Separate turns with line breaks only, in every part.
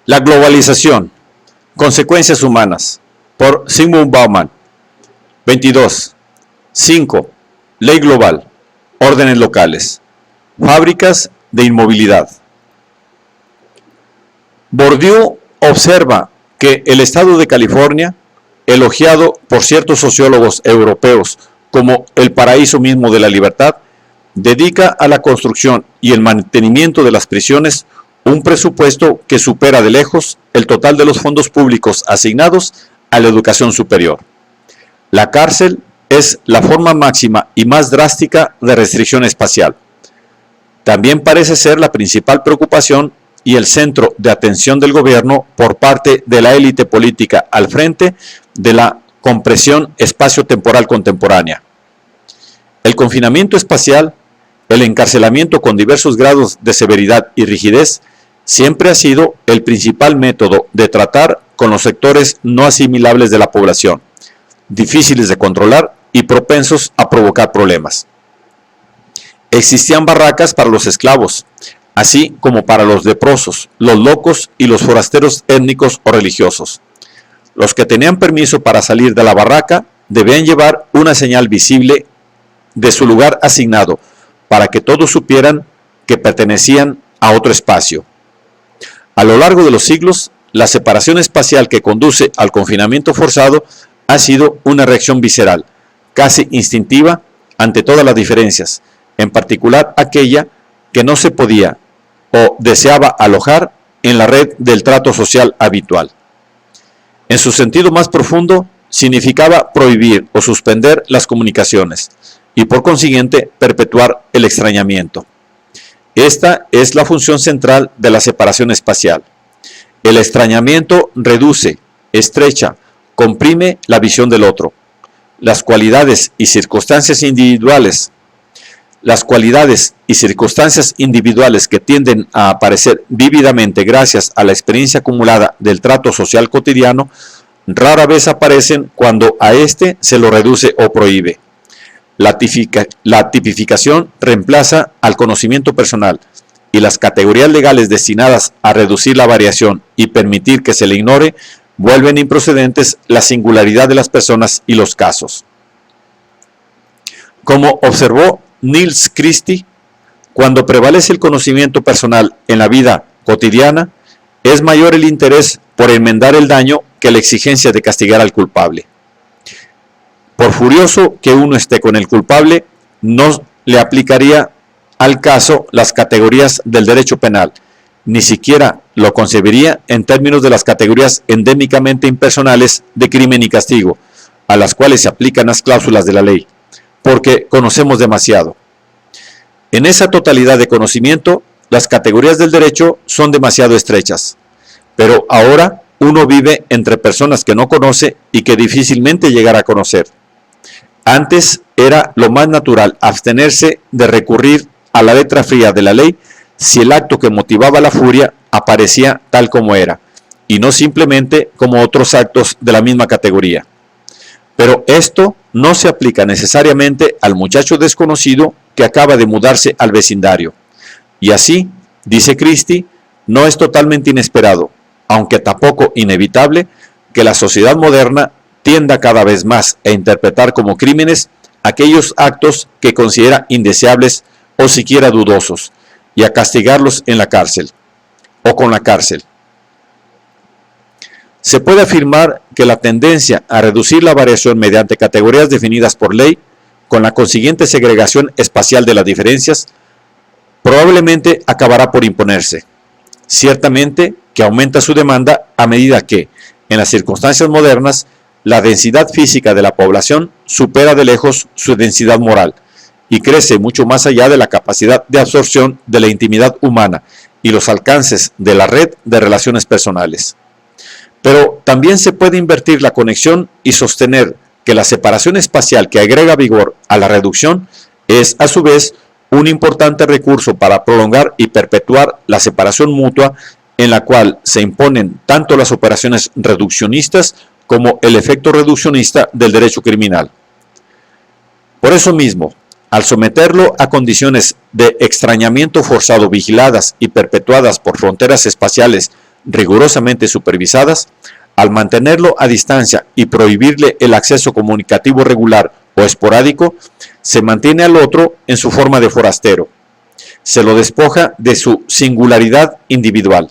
La globalización, consecuencias humanas, por Zygmunt Bauman. 22. 5. Ley global, órdenes locales, fábricas de inmovilidad. Bourdieu observa que el estado de California, elogiado por ciertos sociólogos europeos como el paraíso mismo de la libertad, dedica a la construcción y el mantenimiento de las prisiones un presupuesto que supera de lejos el total de los fondos públicos asignados a la educación superior. La cárcel es la forma máxima y más drástica de restricción espacial. También parece ser la principal preocupación y el centro de atención del gobierno por parte de la élite política al frente de la compresión espacio-temporal contemporánea. El confinamiento espacial, el encarcelamiento con diversos grados de severidad y rigidez, siempre ha sido el principal método de tratar con los sectores no asimilables de la población, difíciles de controlar y propensos a provocar problemas. Existían barracas para los esclavos, así como para los leprosos, los locos y los forasteros étnicos o religiosos. Los que tenían permiso para salir de la barraca debían llevar una señal visible de su lugar asignado para que todos supieran que pertenecían a otro espacio. A lo largo de los siglos, la separación espacial que conduce al confinamiento forzado ha sido una reacción visceral, casi instintiva, ante todas las diferencias, en particular aquella que no se podía o deseaba alojar en la red del trato social habitual. En su sentido más profundo, significaba prohibir o suspender las comunicaciones y por consiguiente perpetuar el extrañamiento. Esta es la función central de la separación espacial. El extrañamiento reduce, estrecha, comprime la visión del otro. Las cualidades y circunstancias individuales que tienden a aparecer vívidamente gracias a la experiencia acumulada del trato social cotidiano, rara vez aparecen cuando a éste se lo reduce o prohíbe. La tipificación reemplaza al conocimiento personal y las categorías legales destinadas a reducir la variación y permitir que se le ignore vuelven improcedentes la singularidad de las personas y los casos. Como observó Nils Christie, cuando prevalece el conocimiento personal en la vida cotidiana, es mayor el interés por enmendar el daño que la exigencia de castigar al culpable. Por furioso que uno esté con el culpable, no le aplicaría al caso las categorías del derecho penal, ni siquiera lo concebiría en términos de las categorías endémicamente impersonales de crimen y castigo, a las cuales se aplican las cláusulas de la ley, porque conocemos demasiado. En esa totalidad de conocimiento, las categorías del derecho son demasiado estrechas, pero ahora uno vive entre personas que no conoce y que difícilmente llegará a conocer. Antes era lo más natural abstenerse de recurrir a la letra fría de la ley si el acto que motivaba la furia aparecía tal como era, y no simplemente como otros actos de la misma categoría. Pero esto no se aplica necesariamente al muchacho desconocido que acaba de mudarse al vecindario. Y así, dice Christie, no es totalmente inesperado, aunque tampoco inevitable, que la sociedad moderna tienda cada vez más a interpretar como crímenes aquellos actos que considera indeseables o siquiera dudosos, y a castigarlos en la cárcel, o con la cárcel. Se puede afirmar que la tendencia a reducir la variación mediante categorías definidas por ley, con la consiguiente segregación espacial de las diferencias, probablemente acabará por imponerse. Ciertamente que aumenta su demanda a medida que, en las circunstancias modernas, la densidad física de la población supera de lejos su densidad moral y crece mucho más allá de la capacidad de absorción de la intimidad humana y los alcances de la red de relaciones personales. Pero también se puede invertir la conexión y sostener que la separación espacial que agrega vigor a la reducción es, a su vez, un importante recurso para prolongar y perpetuar la separación mutua en la cual se imponen tanto las operaciones reduccionistas como el efecto reduccionista del derecho criminal. Por eso mismo, al someterlo a condiciones de extrañamiento forzado vigiladas y perpetuadas por fronteras espaciales rigurosamente supervisadas, al mantenerlo a distancia y prohibirle el acceso comunicativo regular o esporádico, se mantiene al otro en su forma de forastero. Se lo despoja de su singularidad individual,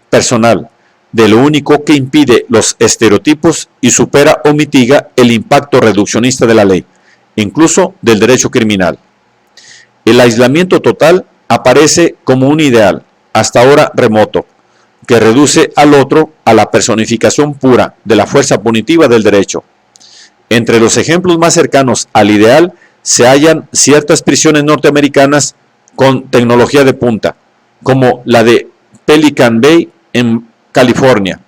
personal, de lo único que impide los estereotipos y supera o mitiga el impacto reduccionista de la ley, incluso del derecho criminal. El aislamiento total aparece como un ideal, hasta ahora remoto, que reduce al otro a la personificación pura de la fuerza punitiva del derecho. Entre los ejemplos más cercanos al ideal se hallan ciertas prisiones norteamericanas con tecnología de punta, como la de Pelican Bay en California,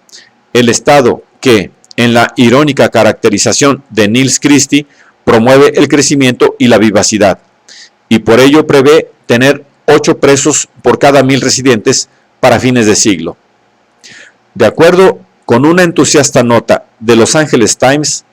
el estado que, en la irónica caracterización de Nils Christie, promueve el crecimiento y la vivacidad, y por ello prevé tener 8 presos por cada 1000 residentes para fines de siglo. De acuerdo con una entusiasta nota de Los Angeles Times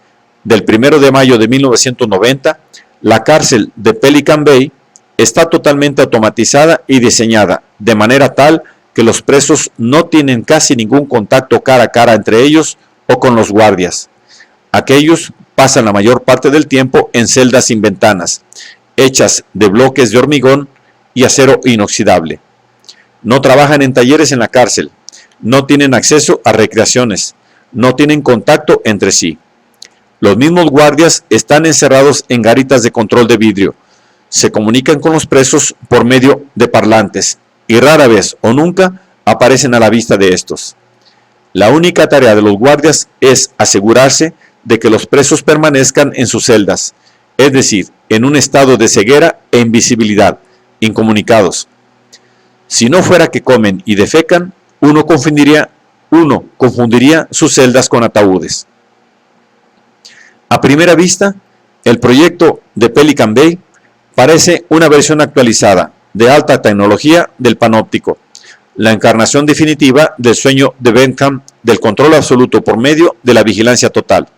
del 1 de mayo de 1990, la cárcel de Pelican Bay está totalmente automatizada y diseñada de manera tal que los presos no tienen casi ningún contacto cara a cara entre ellos o con los guardias. Aquellos pasan la mayor parte del tiempo en celdas sin ventanas, hechas de bloques de hormigón y acero inoxidable. No trabajan en talleres en la cárcel, no tienen acceso a recreaciones, no tienen contacto entre sí. Los mismos guardias están encerrados en garitas de control de vidrio, se comunican con los presos por medio de parlantes y rara vez o nunca aparecen a la vista de estos. La única tarea de los guardias es asegurarse de que los presos permanezcan en sus celdas, es decir, en un estado de ceguera e invisibilidad, incomunicados. Si no fuera que comen y defecan, uno confundiría sus celdas con ataúdes. A primera vista, el proyecto de Pelican Bay parece una versión actualizada, de alta tecnología del panóptico, la encarnación definitiva del sueño de Bentham del control absoluto por medio de la vigilancia total.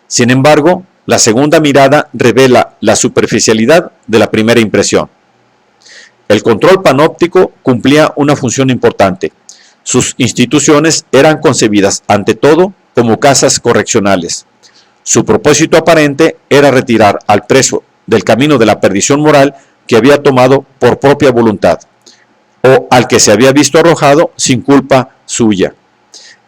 Sin embargo, la segunda mirada revela la superficialidad de la primera impresión. El control panóptico cumplía una función importante. Sus instituciones eran concebidas ante todo como casas correccionales. Su propósito aparente era retirar al preso del camino de la perdición moral que había tomado por propia voluntad, o al que se había visto arrojado sin culpa suya.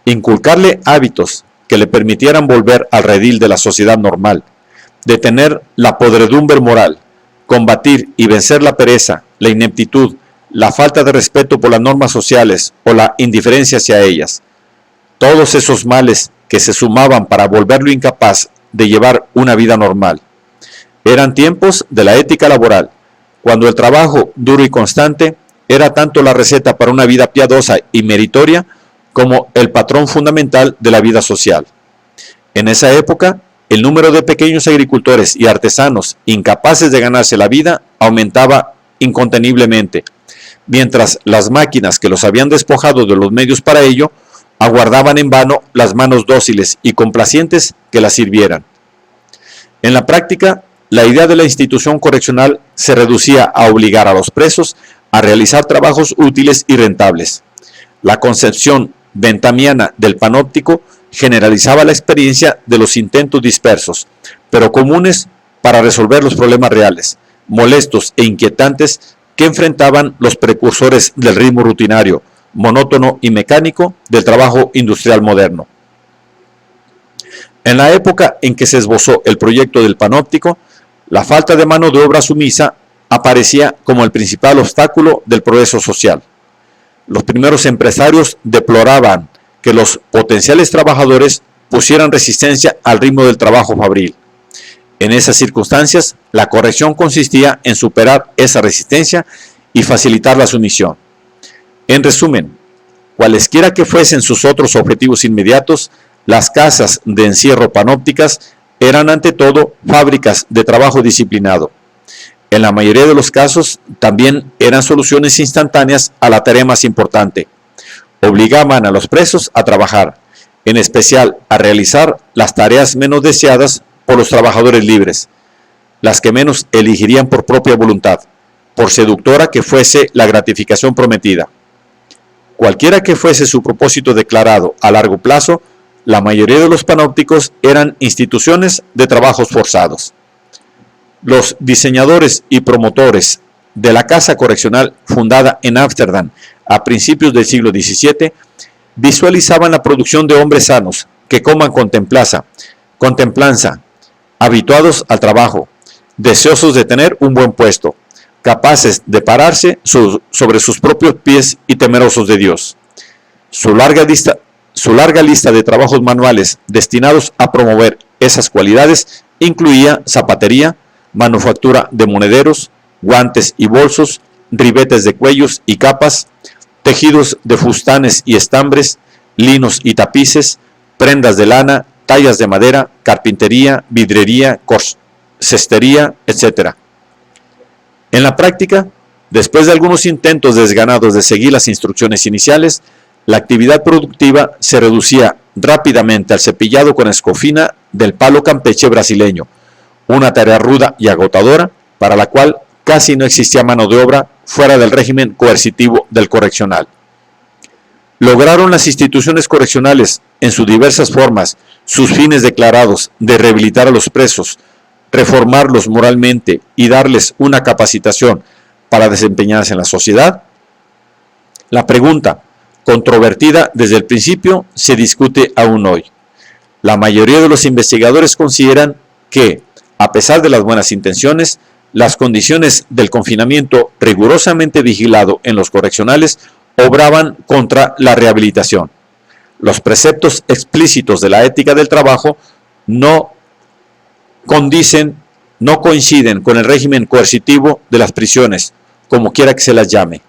Inculcarle hábitos que le permitieran volver al redil de la sociedad normal, detener la podredumbre moral, combatir y vencer la pereza, la ineptitud, la falta de respeto por las normas sociales o la indiferencia hacia ellas. Todos esos males que se sumaban para volverlo incapaz de llevar una vida normal. Eran tiempos de la ética laboral, cuando el trabajo duro y constante era tanto la receta para una vida piadosa y meritoria como el patrón fundamental de la vida social. En esa época, el número de pequeños agricultores y artesanos incapaces de ganarse la vida aumentaba inconteniblemente, mientras las máquinas que los habían despojado de los medios para ello aguardaban en vano las manos dóciles y complacientes que las sirvieran. En la práctica, la idea de la institución correccional se reducía a obligar a los presos a realizar trabajos útiles y rentables. La concepción benthamiana del panóptico generalizaba la experiencia de los intentos dispersos, pero comunes para resolver los problemas reales, molestos e inquietantes que enfrentaban los precursores del ritmo rutinario, monótono y mecánico del trabajo industrial moderno. En la época en que se esbozó el proyecto del panóptico, la falta de mano de obra sumisa aparecía como el principal obstáculo del progreso social. Los primeros empresarios deploraban que los potenciales trabajadores pusieran resistencia al ritmo del trabajo fabril. En esas circunstancias, la corrección consistía en superar esa resistencia y facilitar la sumisión. En resumen, cualesquiera que fuesen sus otros objetivos inmediatos, las casas de encierro panópticas eran ante todo fábricas de trabajo disciplinado. En la mayoría de los casos también eran soluciones instantáneas a la tarea más importante. Obligaban a los presos a trabajar, en especial a realizar las tareas menos deseadas por los trabajadores libres, las que menos elegirían por propia voluntad, por seductora que fuese la gratificación prometida. cualquiera que fuese su propósito declarado a largo plazo, la mayoría de los panópticos eran instituciones de trabajos forzados. Los diseñadores y promotores de la Casa Correccional fundada en Ámsterdam a principios del siglo XVII visualizaban la producción de hombres sanos que coman con templanza, habituados al trabajo, deseosos de tener un buen puesto, capaces de pararse sobre sus propios pies y temerosos de Dios. Su larga lista de trabajos manuales destinados a promover esas cualidades incluía zapatería, manufactura de monederos, guantes y bolsos, ribetes de cuellos y capas, tejidos de fustanes y estambres, linos y tapices, prendas de lana, tallas de madera, carpintería, vidrería, cestería, etc. En la práctica, después de algunos intentos desganados de seguir las instrucciones iniciales, la actividad productiva se reducía rápidamente al cepillado con escofina del palo campeche brasileño, una tarea ruda y agotadora para la cual casi no existía mano de obra fuera del régimen coercitivo del correccional. ¿Lograron las instituciones correccionales, en sus diversas formas, sus fines declarados de rehabilitar a los presos, reformarlos moralmente y darles una capacitación para desempeñarse en la sociedad? La pregunta, controvertida desde el principio, se discute aún hoy. La mayoría de los investigadores consideran que, a pesar de las buenas intenciones, las condiciones del confinamiento rigurosamente vigilado en los correccionales obraban contra la rehabilitación. Los preceptos explícitos de la ética del trabajo no coinciden con el régimen coercitivo de las prisiones, como quiera que se las llame.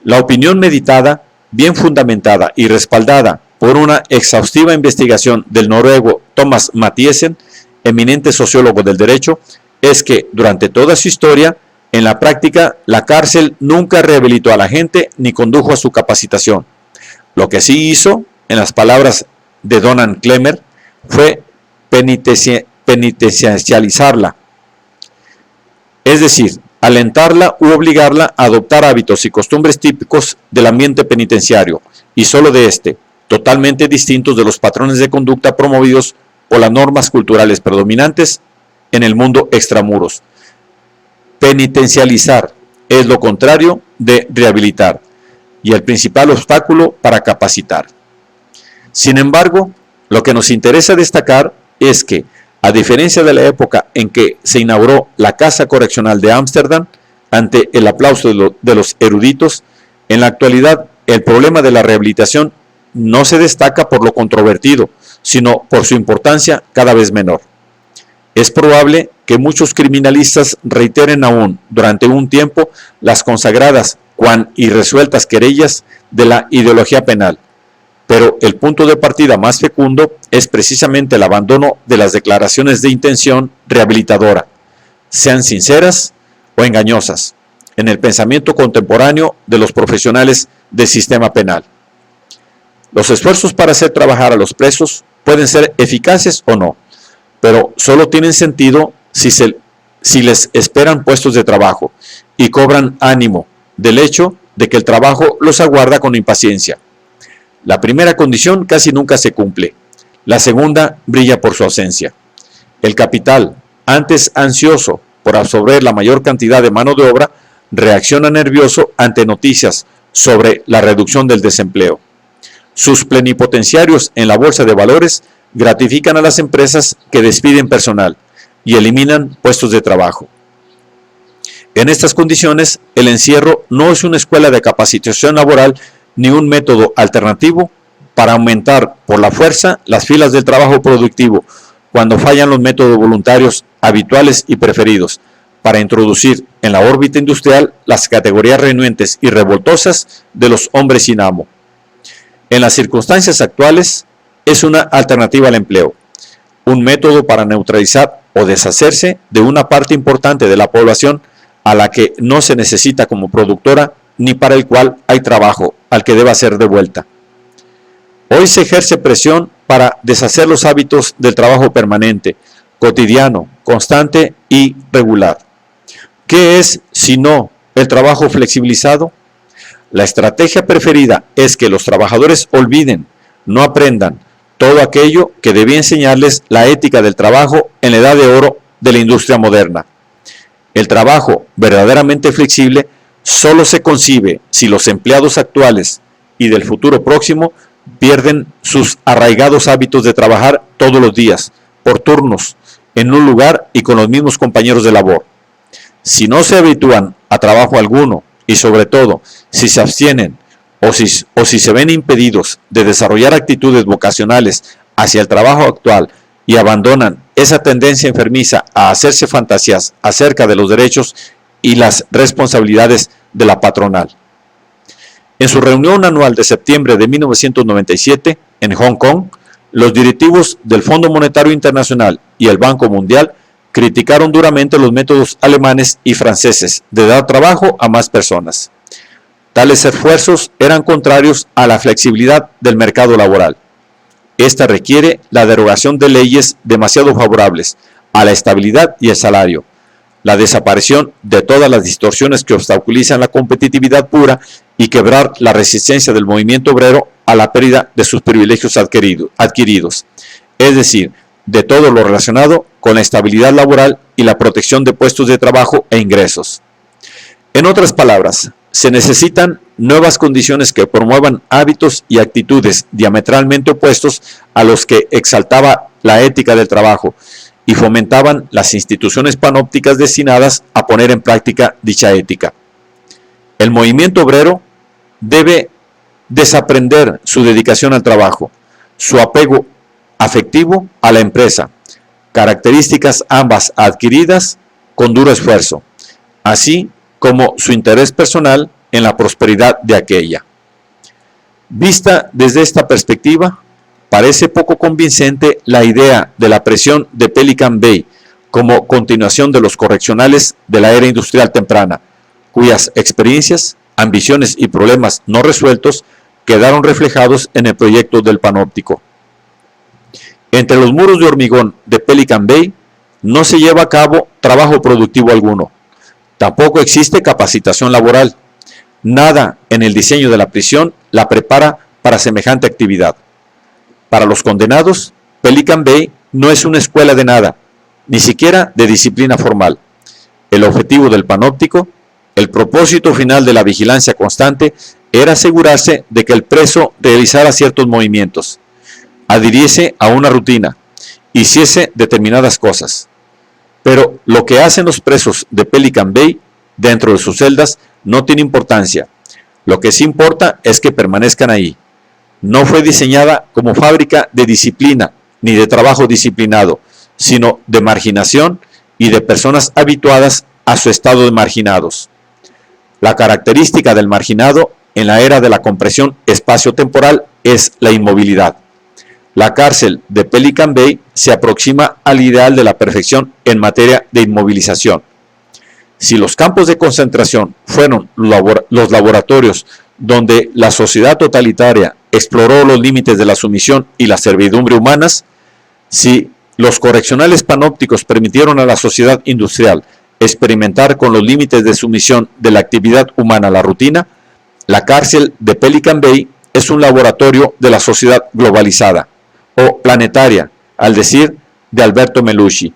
La opinión meditada, bien fundamentada y respaldada por una exhaustiva investigación del noruego Thomas Mathiesen, eminente sociólogo del derecho, es que durante toda su historia, en la práctica, la cárcel nunca rehabilitó a la gente ni condujo a su capacitación. Lo que sí hizo, en las palabras de Donald Klemmer, fue penitencializarla, es decir, alentarla u obligarla a adoptar hábitos y costumbres típicos del ambiente penitenciario, y solo de este, totalmente distintos de los patrones de conducta promovidos por las normas culturales predominantes en el mundo extramuros. Penitencializar es lo contrario de rehabilitar y el principal obstáculo para capacitar. Sin embargo, lo que nos interesa destacar es que, a diferencia de la época en que se inauguró la Casa Correccional de Ámsterdam, ante el aplauso de los eruditos, en la actualidad el problema de la rehabilitación no se destaca por lo controvertido, sino por su importancia cada vez menor. Es probable que muchos criminalistas reiteren aún durante un tiempo las consagradas cuan irresueltas querellas de la ideología penal, pero el punto de partida más fecundo es precisamente el abandono de las declaraciones de intención rehabilitadora, sean sinceras o engañosas, en el pensamiento contemporáneo de los profesionales del sistema penal. Los esfuerzos para hacer trabajar a los presos pueden ser eficaces o no, pero solo tienen sentido si les esperan puestos de trabajo y cobran ánimo del hecho de que el trabajo los aguarda con impaciencia. La primera condición casi nunca se cumple, la segunda brilla por su ausencia. El capital, antes ansioso por absorber la mayor cantidad de mano de obra, reacciona nervioso ante noticias sobre la reducción del desempleo. Sus plenipotenciarios en la bolsa de valores gratifican a las empresas que despiden personal y eliminan puestos de trabajo. En estas condiciones, el encierro no es una escuela de capacitación laboral ni un método alternativo para aumentar por la fuerza las filas del trabajo productivo cuando fallan los métodos voluntarios habituales y preferidos para introducir en la órbita industrial las categorías renuentes y revoltosas de los hombres sin amo. En las circunstancias actuales, es una alternativa al empleo, un método para neutralizar o deshacerse de una parte importante de la población a la que no se necesita como productora ni para el cual hay trabajo al que deba ser devuelta. Hoy se ejerce presión para deshacer los hábitos del trabajo permanente, cotidiano, constante y regular. ¿Qué es, si no, el trabajo flexibilizado? La estrategia preferida es que los trabajadores olviden, no aprendan, todo aquello que debía enseñarles la ética del trabajo en la edad de oro de la industria moderna. El trabajo verdaderamente flexible solo se concibe si los empleados actuales y del futuro próximo pierden sus arraigados hábitos de trabajar todos los días, por turnos, en un lugar y con los mismos compañeros de labor. Si no se habitúan a trabajo alguno y sobre todo si se abstienen o si se ven impedidos de desarrollar actitudes vocacionales hacia el trabajo actual y abandonan esa tendencia enfermiza a hacerse fantasías acerca de los derechos y las responsabilidades de la patronal. En su reunión anual de septiembre de 1997 en Hong Kong, los directivos del Fondo Monetario Internacional y el Banco Mundial criticaron duramente los métodos alemanes y franceses de dar trabajo a más personas. Tales esfuerzos eran contrarios a la flexibilidad del mercado laboral. Esta requiere la derogación de leyes demasiado favorables a la estabilidad y el salario, la desaparición de todas las distorsiones que obstaculizan la competitividad pura y quebrar la resistencia del movimiento obrero a la pérdida de sus privilegios adquiridos, es decir, de todo lo relacionado con la estabilidad laboral y la protección de puestos de trabajo e ingresos. En otras palabras, se necesitan nuevas condiciones que promuevan hábitos y actitudes diametralmente opuestos a los que exaltaba la ética del trabajo y fomentaban las instituciones panópticas destinadas a poner en práctica dicha ética. El movimiento obrero debe desaprender su dedicación al trabajo, su apego afectivo a la empresa, características ambas adquiridas con duro esfuerzo, así como su interés personal en la prosperidad de aquella. Vista desde esta perspectiva, parece poco convincente la idea de la presión de Pelican Bay como continuación de los correccionales de la era industrial temprana, cuyas experiencias, ambiciones y problemas no resueltos quedaron reflejados en el proyecto del panóptico. Entre los muros de hormigón de Pelican Bay no se lleva a cabo trabajo productivo alguno. Tampoco existe capacitación laboral. Nada en el diseño de la prisión la prepara para semejante actividad. Para los condenados, Pelican Bay no es una escuela de nada, ni siquiera de disciplina formal. El objetivo del panóptico, el propósito final de la vigilancia constante, era asegurarse de que el preso realizara ciertos movimientos, adhiriese a una rutina, hiciese determinadas cosas. Pero lo que hacen los presos de Pelican Bay dentro de sus celdas no tiene importancia. Lo que sí importa es que permanezcan ahí. No fue diseñada como fábrica de disciplina ni de trabajo disciplinado, sino de marginación y de personas habituadas a su estado de marginados. La característica del marginado en la era de la compresión espacio-temporal es la inmovilidad. La cárcel de Pelican Bay se aproxima al ideal de la perfección en materia de inmovilización. Si los campos de concentración fueron los laboratorios donde la sociedad totalitaria exploró los límites de la sumisión y la servidumbre humanas, si los correccionales panópticos permitieron a la sociedad industrial experimentar con los límites de sumisión de la actividad humana a la rutina, la cárcel de Pelican Bay es un laboratorio de la sociedad globalizada o planetaria, al decir de Alberto Melucci,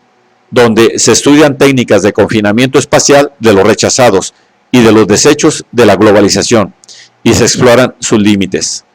donde se estudian técnicas de confinamiento espacial de los rechazados y de los desechos de la globalización y se exploran sus límites.